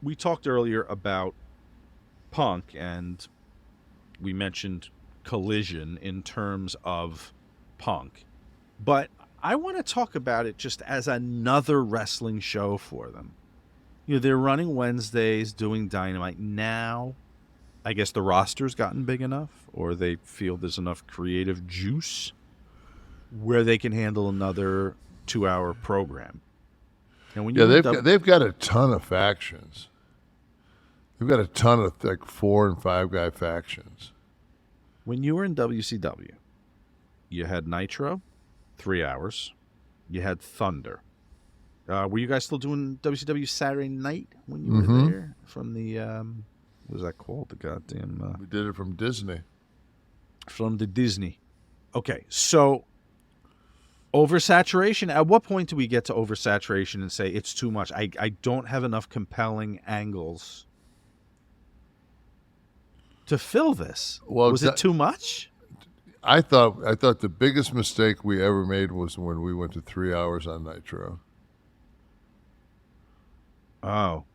We talked earlier about Punk, and we mentioned Collision in terms of Punk, but I want to talk about it just as another wrestling show for them. They're running Wednesdays, doing Dynamite now. I guess the roster's gotten big enough, or they feel there's enough creative juice where they can handle another 2-hour program. And when they've got a ton of factions. They've got a ton of 4 and 5 guy factions. When you were in WCW, you had Nitro, 3 hours. You had Thunder. Were you guys still doing WCW Saturday night when you were there? From the, what was that called? The goddamn... we did it from Disney. From the Disney. Okay, so oversaturation. At what point do we get to oversaturation and say it's too much? I don't have enough compelling angles to fill this. Well, was it too much? I thought the biggest mistake we ever made was when we went to 3 hours on Nitro. Oh,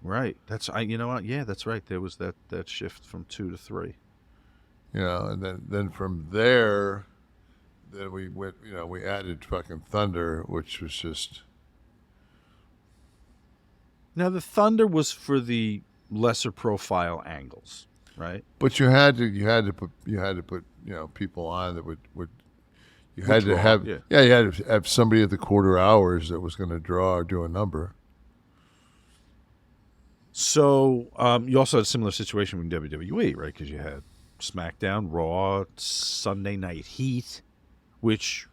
right. You know what? Yeah, that's right. There was that shift from 2 to 3. And then from there, then we went. We added fucking Thunder, which was just. Now the Thunder was for the lesser profile angles, right? But you had to put people on that would you had to have you had to have somebody at the quarter hours that was going to draw or do a number. So you also had a similar situation with WWE, right? Because you had SmackDown, Raw, Sunday Night Heat, which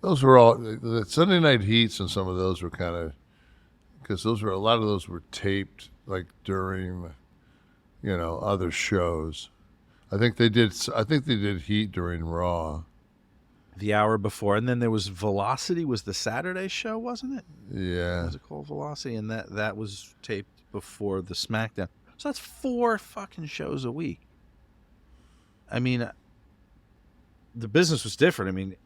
those were all the Sunday Night Heats, and some of those were kind of because a lot of those were taped like during other shows. I think they did Heat during Raw. The hour before, and then there was Velocity. Was the Saturday show, wasn't it? Yeah. Was it called Velocity? And that was taped before the SmackDown. So that's 4 fucking shows a week. I mean, the business was different. I mean,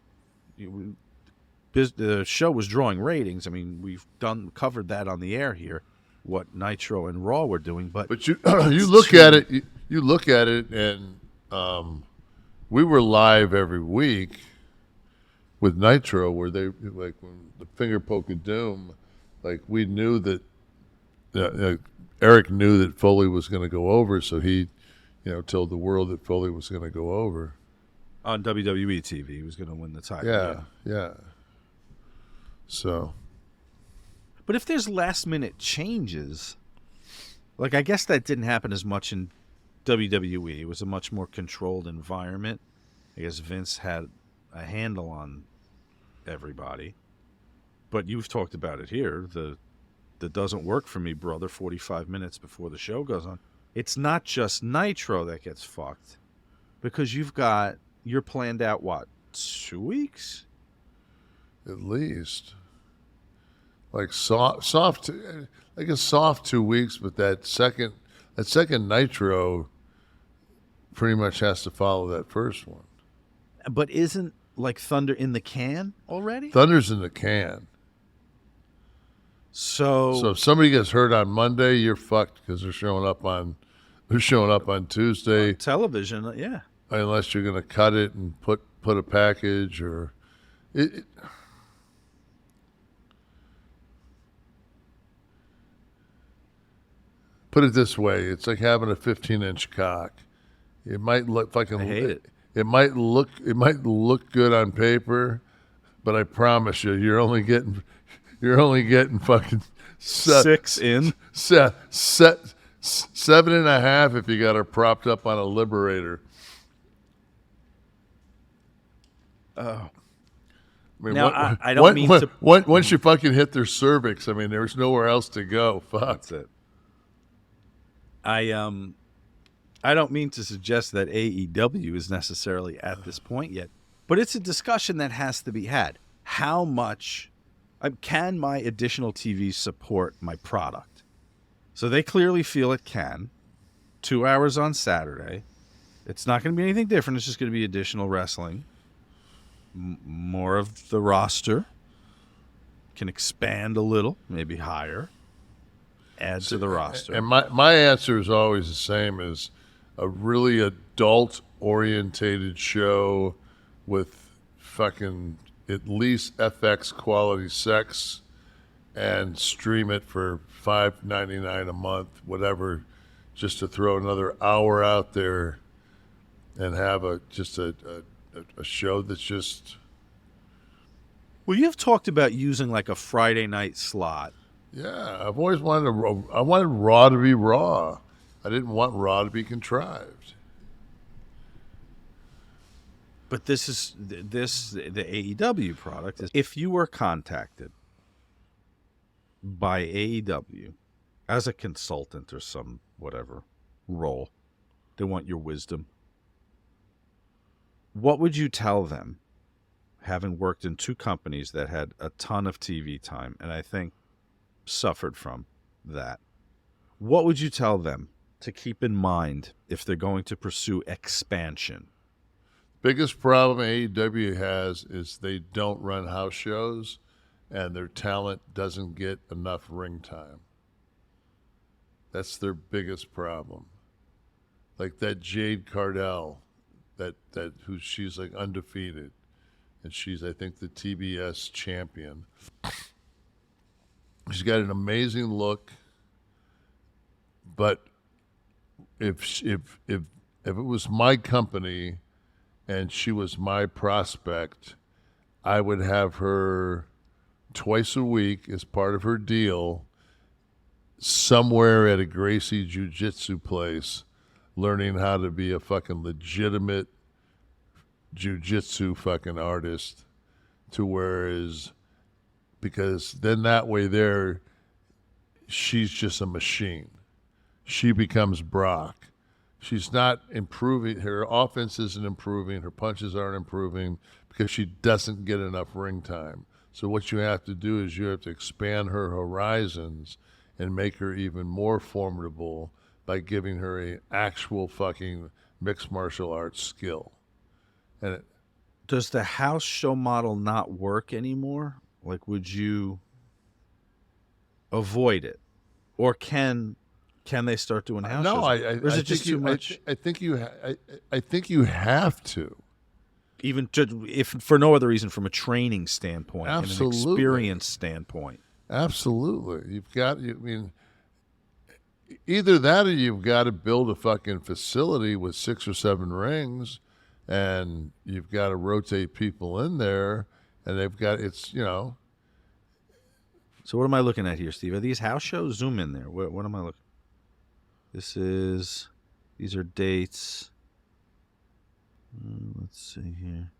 the show was drawing ratings. I mean, we've covered that on the air here, what Nitro and Raw were doing. But you look at it, and we were live every week with Nitro, where they like when the finger poke of doom, like we knew that Eric knew that Foley was going to go over, so he, told the world that Foley was going to go over on WWE TV. He was going to win the title. Yeah. So, but if there's last minute changes, like I guess that didn't happen as much in WWE. It was a much more controlled environment. I guess Vince had a handle on everybody. But you've talked about it here. The doesn't work for me, brother, 45 minutes before the show goes on. It's not just Nitro that gets fucked. Because you're planned out, what, 2 weeks? At least. Like soft, like a soft 2 weeks, but that second Nitro pretty much has to follow that first one. But isn't like Thunder in the can already? Thunder's in the can. So if somebody gets hurt on Monday, you're fucked because they're showing up on Tuesday. On television, yeah. Unless you're going to cut it and put a package or it. Put it this way: it's like having a 15-inch cock. It might look fucking. I hate it. It might look good on paper, but I promise you, you're only getting fucking 6 in. 7.5 if you got her propped up on a Liberator. Oh. I mean, now, I don't mean to... Once you fucking hit their cervix, I mean, there's nowhere else to go. Fuck. That's it. I don't mean to suggest that AEW is necessarily at this point yet, but it's a discussion that has to be had. How much can my additional TV support my product? So they clearly feel it can. 2 hours on Saturday. It's not going to be anything different. It's just going to be additional wrestling. More of the roster can expand a little, maybe higher. Add to the roster. And my answer is always the same: is a really adult orientated show with fucking at least FX quality sex, and stream it for $5.99 a month, whatever, just to throw another hour out there and have a show that's just. Well, you've talked about using like a Friday night slot. Yeah, I've always I wanted Raw to be Raw. I didn't want Raw to be contrived. But the AEW product is, if you were contacted by AEW as a consultant or some whatever role, they want your wisdom. What would you tell them, having worked in two companies that had a ton of TV time and I think suffered from that? What would you tell them to keep in mind if they're going to pursue expansion? Biggest problem AEW has is they don't run house shows, and their talent doesn't get enough ring time. That's their biggest problem. Like that Jade Cardell, who she's like undefeated, and she's, I think, the TBS champion. She's got an amazing look, but if it was my company and she was my prospect, I would have her twice a week as part of her deal somewhere at a Gracie Jiu-Jitsu place, learning how to be a fucking legitimate Jiu-Jitsu fucking artist, because then that way there, she's just a machine. She becomes Brock. She's not improving. Her offense isn't improving. Her punches aren't improving because she doesn't get enough ring time. So what you have to do is you have to expand her horizons and make her even more formidable by giving her an actual fucking mixed martial arts skill. And does the house show model not work anymore? Like, would you avoid it, or can they start doing house shows? Or is it just too much? I think you have to. Even if for no other reason, from a training standpoint, Absolutely. And an experience standpoint. Absolutely. Either that or you've got to build a fucking facility with 6 or 7 rings, and you've got to rotate people in there, and So what am I looking at here, Steve? Are these house shows? Zoom in there. What am I looking? These are dates. Let's see here.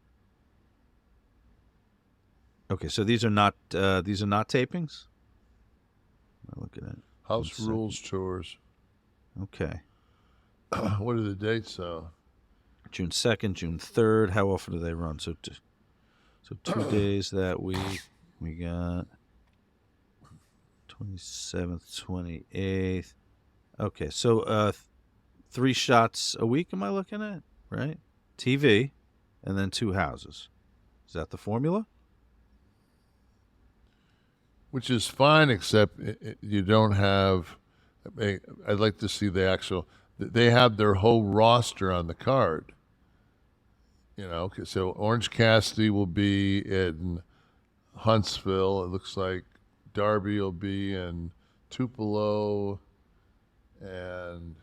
Okay, so these are not tapings. I'm looking at House Rules tours. Okay. What are the dates though? June 2nd, June 3rd. How often do they run? So 2 days that week. We got 27th, 28th. Okay, so 3 shots a week am I looking at, right? TV, and then 2 houses. Is that the formula? Which is fine, except you don't have. I'd like to see the actual. They have their whole roster on the card. So Orange Cassidy will be in Huntsville. It looks like Darby will be in Tupelo, and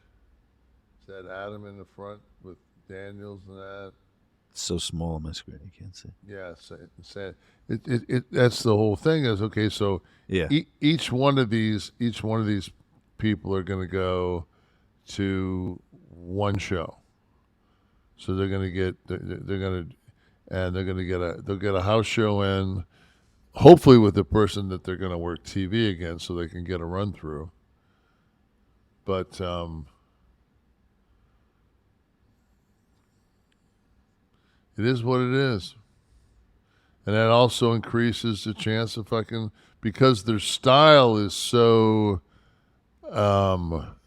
is that Adam in the front with Daniels and that? It's so small on my screen, I can't see. Yeah, that's the whole thing. Is okay. So yeah, each one of these people are going to go to one show. So they're going to get a house show in, hopefully with the person that they're going to work TV against, so they can get a run through. But it is what it is. And that also increases the chance of because their style is so, I'll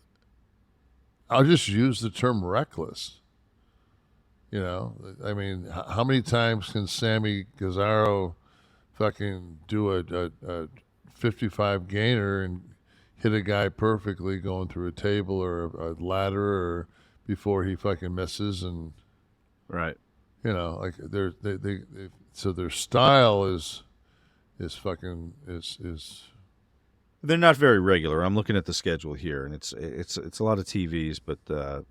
just use the term reckless. I mean, how many times can Sammy Gazzaro fucking do a 55 gainer and hit a guy perfectly going through a table or a ladder or before he fucking misses, and Right. like so their style is fucking is They're not very regular. I'm looking at the schedule here, and it's a lot of TVs, but the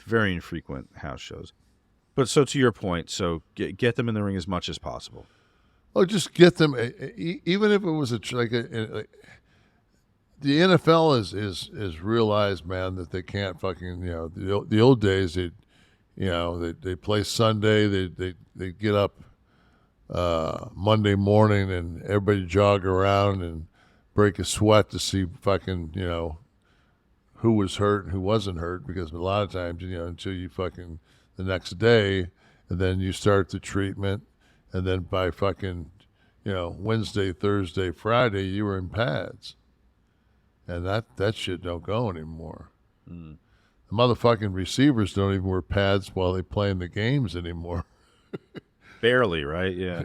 very infrequent house shows. But so to your point, so get them in the ring as much as possible. oh, just get them even if it was the NFL is realized, man, that they can't fucking the old days they play Sunday, they get up Monday morning and everybody jog around and break a sweat to see fucking who was hurt and who wasn't hurt, because a lot of times until you fucking the next day, and then you start the treatment, and then by fucking Wednesday, Thursday, Friday you were in pads, and that shit don't go anymore. The motherfucking receivers don't even wear pads while they play in the games anymore. Barely, right? Yeah.